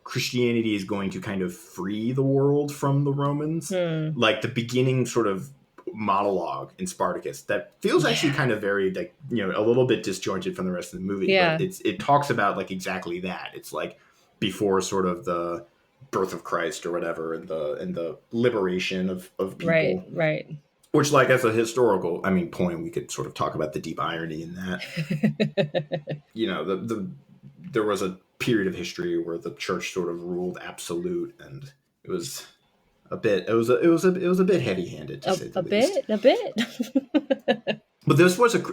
Christianity is going to kind of free the world from the Romans. Hmm. Like the beginning sort of monologue in Spartacus that feels actually Yeah. kind of very like a little bit disjointed from the rest of the movie, but Yeah. it talks about like exactly that. It's like before sort of the birth of Christ or whatever and the liberation of people. Right. Which like as a historical point, we could sort of talk about the deep irony in that. There was a period of history where the church sort of ruled absolute, and it was a bit heavy-handed to say the least. A bit. But this was at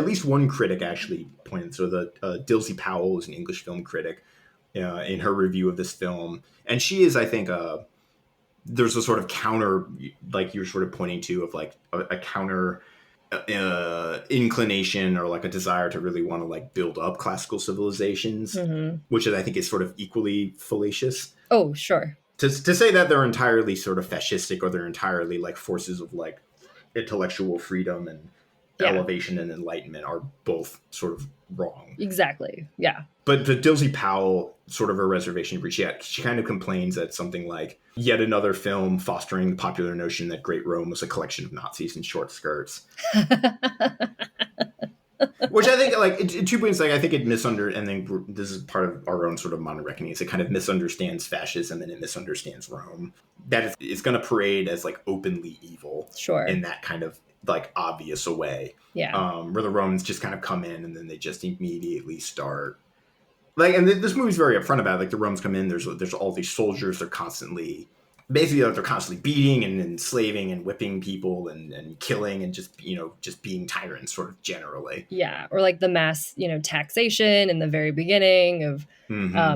least one critic actually pointed. So the Dilsey Powell is an English film critic in her review of this film, and she is, I think, there's a sort of counter, like you're sort of pointing to, of like a counter inclination or like a desire to really want to like build up classical civilizations, which I think is sort of equally fallacious. Oh, sure. To say that they're entirely sort of fascistic or they're entirely like forces of like intellectual freedom and elevation and enlightenment are both sort of wrong. Exactly. Yeah. But the Dilsey Powell, sort of her reservation, she kind of complains that something like yet another film fostering the popular notion that Great Rome was a collection of Nazis in short skirts. Which I think, like, 2 points, like, I think it and then this is part of our own sort of modern reckoning, is it kind of misunderstands fascism and it misunderstands Rome. That it's going to parade as, like, openly evil. Sure. In that kind of, like, obvious a way. Yeah. Where the Romans just kind of come in and then they just immediately start. Like, and this movie's very upfront about it. Like, the Romans come in, there's all these soldiers, they're constantly beating and enslaving and whipping people and killing and just being tyrants sort of generally. Yeah. Or like the mass, taxation in the very beginning of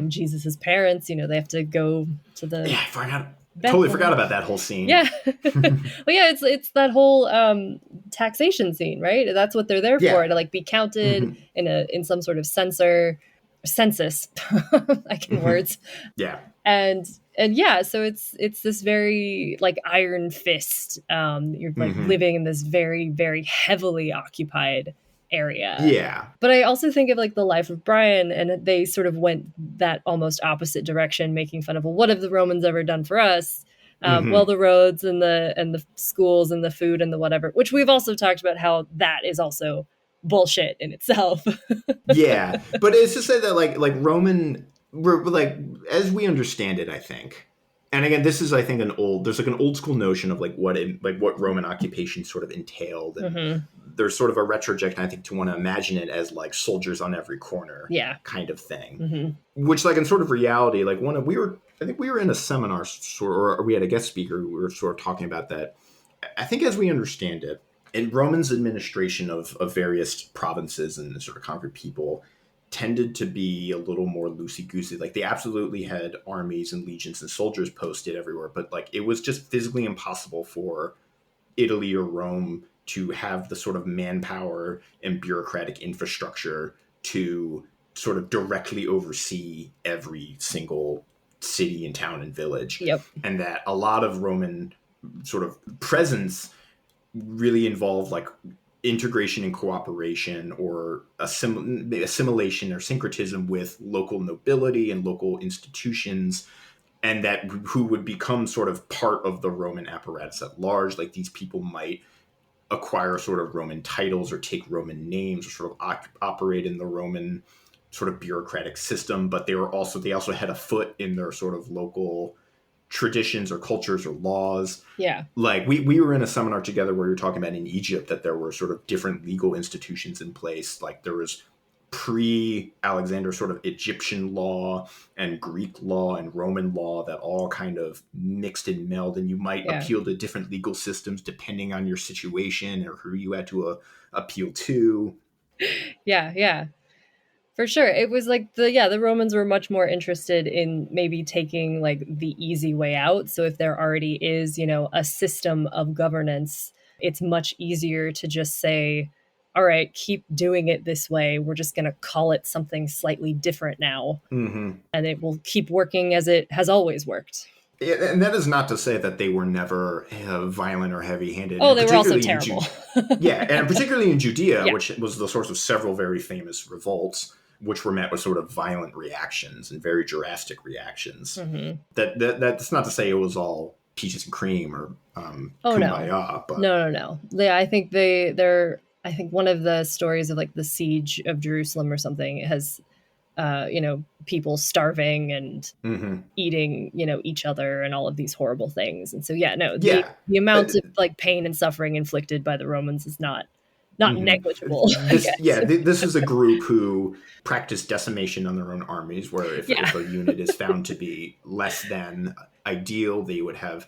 Jesus's parents, they have to go to the. Yeah, totally forgot about that whole scene. Yeah. Well, yeah, it's that whole taxation scene, right? That's what they're there for, to like be counted in some sort of census. I can words. Yeah. And yeah, so it's this very like iron fist. You're like living in this very, very heavily occupied area. Yeah. But I also think of like The Life of Brian, and they sort of went that almost opposite direction, making fun of, well, what have the Romans ever done for us? Well, the roads and the schools and the food and the whatever, which we've also talked about how that is also bullshit in itself. Yeah, but it's to say that like Roman, like as we understand it, I think, and again, this is I think there's like an old school notion of like what Roman occupation sort of entailed, and there's sort of a retrojection I think to want to imagine it as like soldiers on every corner, kind of thing, which like in sort of reality, like I think we were in a seminar or we had a guest speaker who we were sort of talking about that. I think as we understand it, in Roman's administration of various provinces and sort of conquered people tended to be a little more loosey-goosey. Like they absolutely had armies and legions and soldiers posted everywhere, but like it was just physically impossible for Italy or Rome to have the sort of manpower and bureaucratic infrastructure to sort of directly oversee every single city and town and village. Yep. And that a lot of Roman sort of presence really involved like integration and cooperation or assimilation or syncretism with local nobility and local institutions. and that who would become sort of part of the Roman apparatus at large. Like these people might acquire sort of Roman titles or take Roman names or sort of operate in the Roman sort of bureaucratic system, but they also had a foot in their sort of local traditions or cultures or laws. Yeah. Like we were in a seminar together where we were talking about in Egypt that there were sort of different legal institutions in place. Like there was pre-Alexander sort of Egyptian law and Greek law and Roman law that all kind of mixed and melded, and you might appeal to different legal systems depending on your situation or who you had to appeal to. Yeah. For sure. It was like the Romans were much more interested in maybe taking like the easy way out. So if there already is, a system of governance, it's much easier to just say, all right, keep doing it this way. We're just going to call it something slightly different now. Mm-hmm. And it will keep working as it has always worked. And that is not to say that they were never violent or heavy-handed. Oh, they were also terrible. And particularly in Judea, which was the source of several very famous revolts, which were met with sort of violent reactions and very drastic reactions. Mm-hmm. That's not to say it was all peaches and cream or kumbaya. No. But No. I think I think one of the stories of like the siege of Jerusalem or something has, people starving and eating, each other and all of these horrible things. And so, the amount of like pain and suffering inflicted by the Romans is not negligible. This is a group who practiced decimation on their own armies, where if a unit is found to be less than ideal, they would have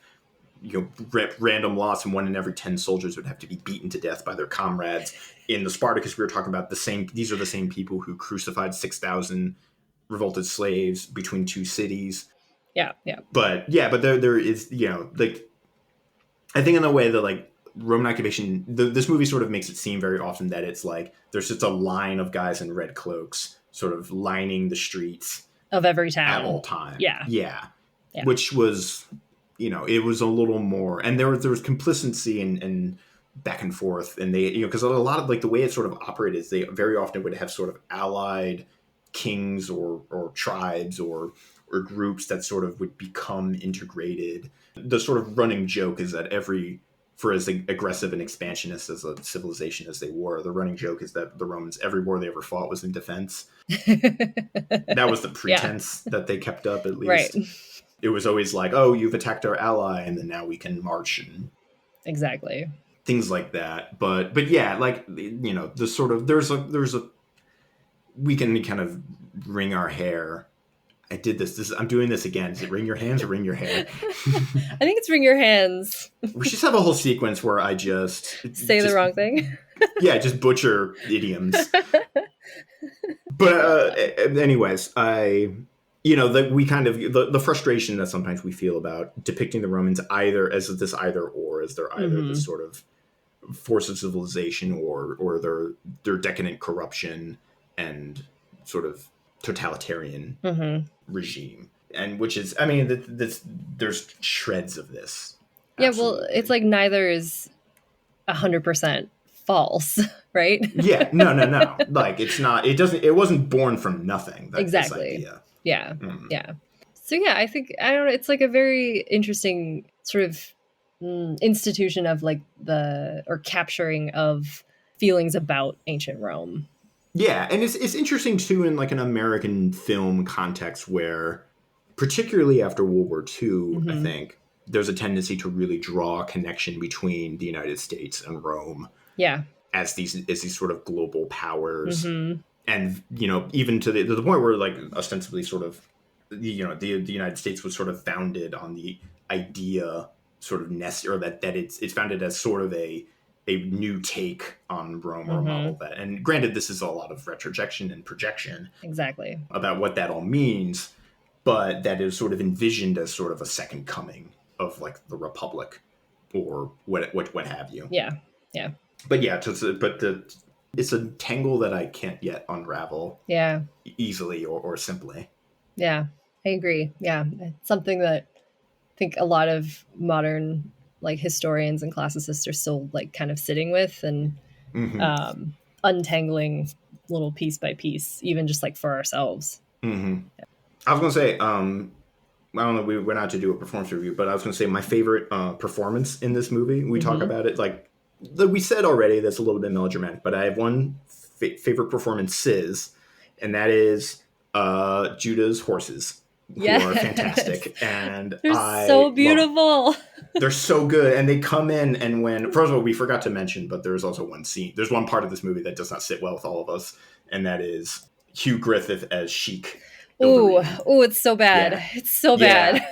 random loss, and 1 in every 10 soldiers would have to be beaten to death by their comrades. In the Spartacus, we were talking about these are the same people who crucified 6,000 revolted slaves between 2 cities. Yeah. But there is, like, I think in the way that like Roman occupation, this movie sort of makes it seem very often that it's like there's just a line of guys in red cloaks sort of lining the streets of every town at all time. Yeah. Which was, it was a little more, and there was complacency and back and forth, and they, because a lot of like the way it sort of operated is they very often would have sort of allied kings or tribes or groups that sort of would become integrated. The sort of running joke is that for as aggressive and expansionist as a civilization as they were, the running joke is that the Romans, every war they ever fought was in defense. That was the pretense that they kept up, at least. Right. It was always like, oh, you've attacked our ally, and then now we can march. And exactly. Things like that. But yeah, like, the sort of, there's a, we can kind of wring our hair. I did this. I'm doing this again. Is it wring your hands or wring your hair? I think it's wring your hands. We should have a whole sequence where I just say the wrong thing. Just butcher idioms. But anyways, we kind of the frustration that sometimes we feel about depicting the Romans either as this either as they're either this sort of force of civilization or their decadent corruption and sort of totalitarian regime, and which is, I mean, there's shreds of this. Absolutely. Well, it's like neither is 100% false, right? No. Like, it's not. It wasn't born from nothing. Exactly. Yeah. So I think, I don't know. It's like a very interesting sort of institution of like capturing of feelings about ancient Rome. Yeah, and it's interesting too in like an American film context where, particularly after World War II, I think there's a tendency to really draw a connection between the United States and Rome. Yeah, as these sort of global powers, and even to the point where like ostensibly sort of the United States was sort of founded on the idea sort of or that it's founded as sort of a new take on Rome or a model that, and granted, this is a lot of retrojection and projection exactly about what that all means, but that is sort of envisioned as sort of a second coming of like the Republic or what have you. Yeah. But it's a tangle that I can't yet unravel. Yeah. Easily or simply. Yeah, I agree. Yeah, it's something that I think a lot of modern like historians and classicists are still like kind of sitting with and untangling little piece by piece, even just like for ourselves. I was gonna say, I don't know, we went out to do a performance review, but I was going to say my favorite performance in this movie. We talk about it like we said already. That's a little bit melodramatic, but I have one favorite performances, and that is Judah's horses, who are fantastic, and they're so beautiful. They're so good, and they come in, and when first of all we forgot to mention, but there's also one scene. There's one part of this movie that does not sit well with all of us, and that is Hugh Griffith as Sheik. Ooh, it's so bad. Yeah. It's so bad.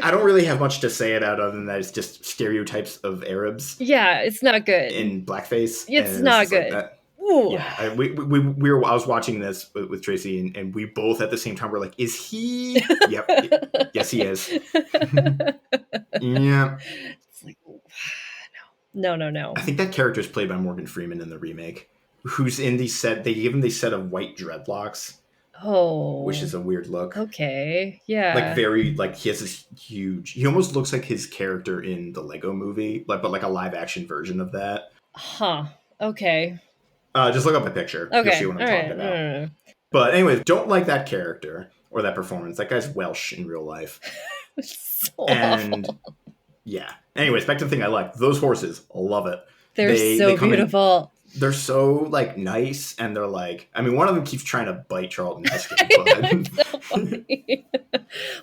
I don't really have much to say about it other than that it's just stereotypes of Arabs. Yeah, it's not good. In blackface. It's not good. Like ooh. Yeah, I was watching this with Tracy, and we both at the same time were like, "Is he?" Yep. Yes, he is. Yeah. It's like, no. I think that character is played by Morgan Freeman in the remake, who's in the set. They give him the set of white dreadlocks. Oh. Which is a weird look. Okay. Yeah. Like very like he has this huge. He almost looks like his character in the Lego Movie, but like a live action version of that. Huh. Okay. Just look up a picture. Okay. You'll see what I'm talking about. But anyways, don't like that character or that performance. That guy's Welsh in real life. So awful. Yeah. Anyways, back to the thing I like. Those horses, love it. They're so beautiful. They're so like nice, and they're like. I mean, one of them keeps trying to bite Charlton Heston. It's so funny.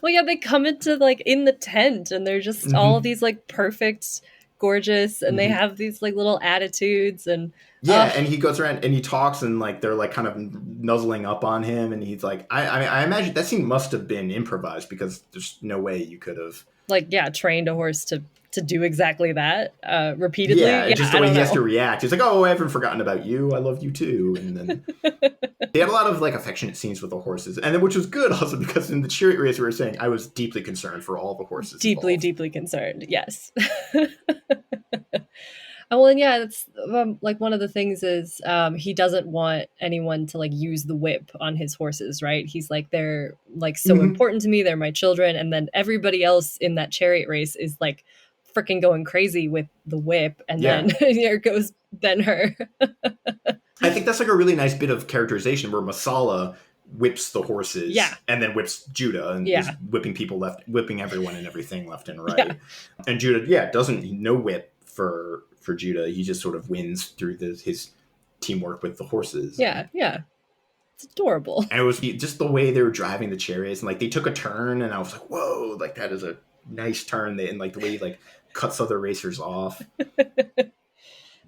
Well, yeah, they come into like in the tent, and they're just all these like perfect, gorgeous, and they have these like little attitudes and. Yeah, and he goes around and he talks, and like they're like kind of nuzzling up on him, and he's like, I imagine that scene must have been improvised because there's no way you could have trained a horse to do exactly that repeatedly. Yeah, just the way he has to react. He's like, "Oh, I haven't forgotten about you. I love you too." And then they had a lot of like affectionate scenes with the horses, and then, which was good also because in the chariot race we were saying I was deeply concerned for all the horses. Deeply concerned. Yes. Well, and yeah, that's like one of the things is he doesn't want anyone to like use the whip on his horses, right? He's like, they're like so important to me. They're my children. And then everybody else in that chariot race is like freaking going crazy with the whip. And then here goes Ben-Hur. I think that's like a really nice bit of characterization where Masala whips the horses and then whips Judah and is whipping everyone and everything left and right. Yeah. And Judah, no whip for Judah. He just sort of wins through his teamwork with the horses. Yeah. It's adorable. And it was just the way they were driving the chariots, and like they took a turn, and I was like, whoa, like that is a nice turn. And like the way he like cuts other racers off.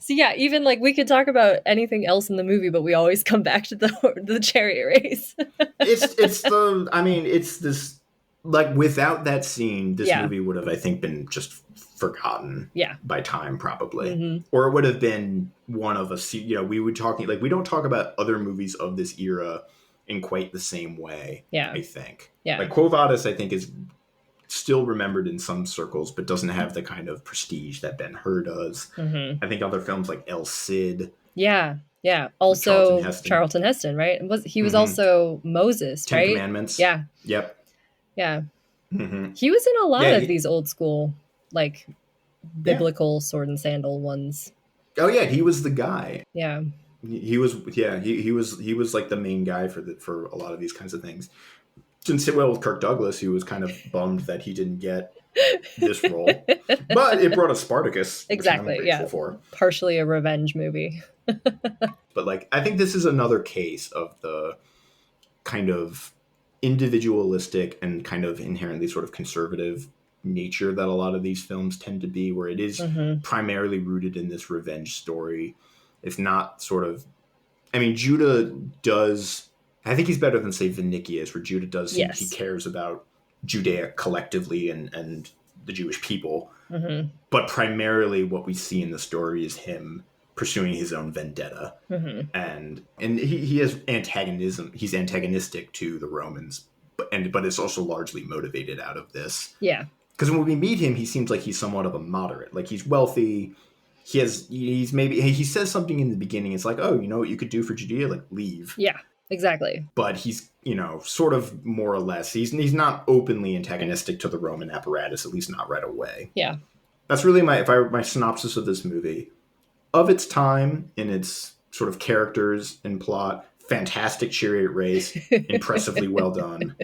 So yeah, even like we could talk about anything else in the movie, but we always come back to the chariot race. It's this like without that scene, this movie would have, I think, been just forgotten by time probably, or it would have been one of us. We would talking like we don't talk about other movies of this era in quite the same way. I think like Quo Vadis, I think is still remembered in some circles, but doesn't have the kind of prestige that Ben-Hur does. I think other films like El Cid. Also Charlton Heston, right? He was also Moses, Ten right? Commandments. Yeah. He was in a lot of these old school like biblical sword and sandal ones. Oh yeah, he was the guy. Yeah. He was like the main guy for a lot of these kinds of things. Didn't sit well with Kirk Douglas, who was kind of bummed that he didn't get this role. But it brought us Spartacus. Exactly. Which I'm grateful for. Partially a revenge movie. But like I think this is another case of the kind of individualistic and kind of inherently sort of conservative nature that a lot of these films tend to be, where it is primarily rooted in this revenge story. If not sort of, I mean, Judah does, I think he's better than say Vinicius, where Judah does seem he cares about Judea collectively and the Jewish people. But primarily what we see in the story is him pursuing his own vendetta. And he has antagonism. He's antagonistic to the Romans, but it's also largely motivated out of this. Yeah. Because when we meet him, he seems like he's somewhat of a moderate. Like he's wealthy. He says something in the beginning. It's like, oh, you know what you could do for Judea? Like leave. Yeah, exactly. But he's, sort of more or less, he's not openly antagonistic to the Roman apparatus, at least not right away. Yeah. That's really my synopsis of this movie. Of its time, in its sort of characters and plot, fantastic chariot race, impressively well done.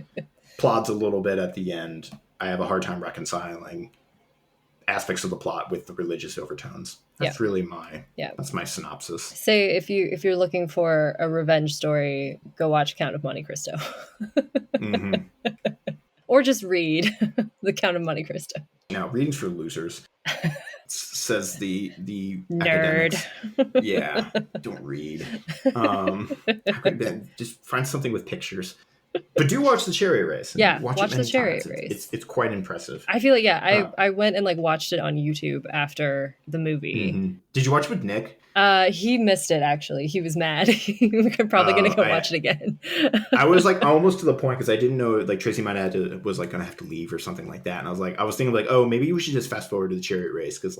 plods a little bit at the end. I have a hard time reconciling aspects of the plot with the religious overtones. That's really that's my synopsis. Say if you're looking for a revenge story, go watch Count of Monte Cristo. Or just read The Count of Monte Cristo. Now, reading's for losers, says the nerd. Academics. Yeah, don't read. Just find something with pictures. But do watch the chariot race. Yeah, watch the chariot race. It's quite impressive. I feel like I went and like watched it on YouTube after the movie. Did you watch with Nick? He missed it actually. He was mad. We're probably gonna go watch it again. I was like almost to the point because I didn't know like Tracy might have was like gonna have to leave or something like that, and I was thinking like, oh, maybe we should just fast forward to the chariot race because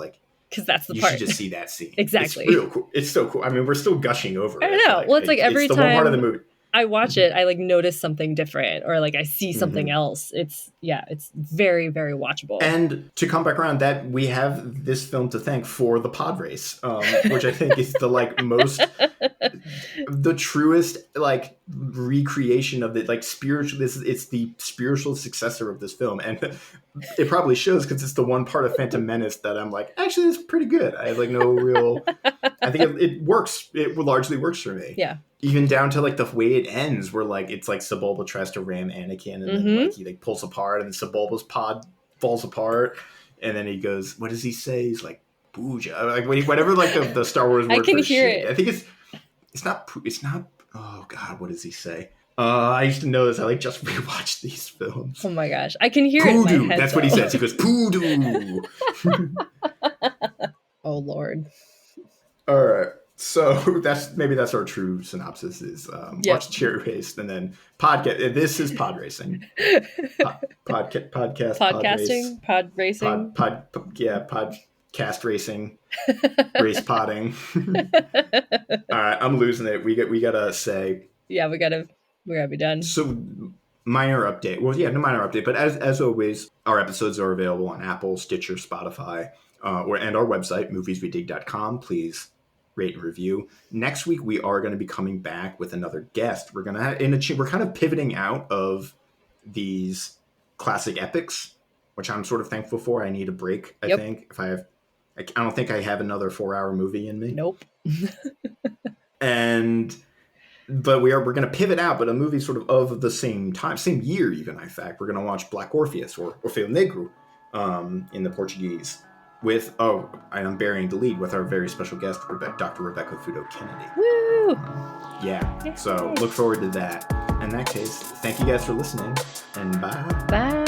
that's the you part. should just see that scene. Exactly. It's real cool. It's so cool. I mean, we're still gushing over it. I know. Well, it's like every it's the time one part of the movie I watch it, I like notice something different or like I see something else. It's very, very watchable. And to come back around that, we have this film to thank for the pod race, which I think is the like most, the truest like recreation of the like spiritual. It's the spiritual successor of this film, and it probably shows because it's the one part of Phantom Menace that I'm like, actually, it's pretty good. I have like no real. I think it works. It largely works for me. Yeah. Even down to like the way it ends, where like it's like Sebulba tries to ram Anakin, and then like he like pulls apart, and Sebulba's pod falls apart, and then he goes, "What does he say?" He's like, "Booja," like whatever like the Star Wars word. I can for hear shit. it. I think it's not. Oh God, what does he say? I used to know this. I like just rewatched these films. Oh my gosh, I can hear it in my head. That's what he says. He goes, "Poodoo." Oh Lord. All right. So that's our true synopsis is watch chariot race and then podcast. This is pod racing, podcasting, pod racing, podcast racing, race podding. All right, I'm losing it. We gotta say we gotta be done. So minor update. Well, yeah, no minor update, but as always, our episodes are available on Apple, Stitcher, Spotify, and our website movieswedig.com. Please rate and review. Next week we are going to be coming back with another guest. We're going to we're kind of pivoting out of these classic epics, which I'm sort of thankful for. I need a break. I think I don't think I have another 4-hour movie in me. Nope. But we're going to pivot out, but a movie sort of the same time, same year even. In fact, we're going to watch Black Orpheus or Orfeu Negro in the Portuguese. I'm burying the lead with our very special guest, Dr. Rebecca Fudo Kennedy. Woo! Yeah. So look forward to that. In that case, thank you guys for listening, and bye. Bye.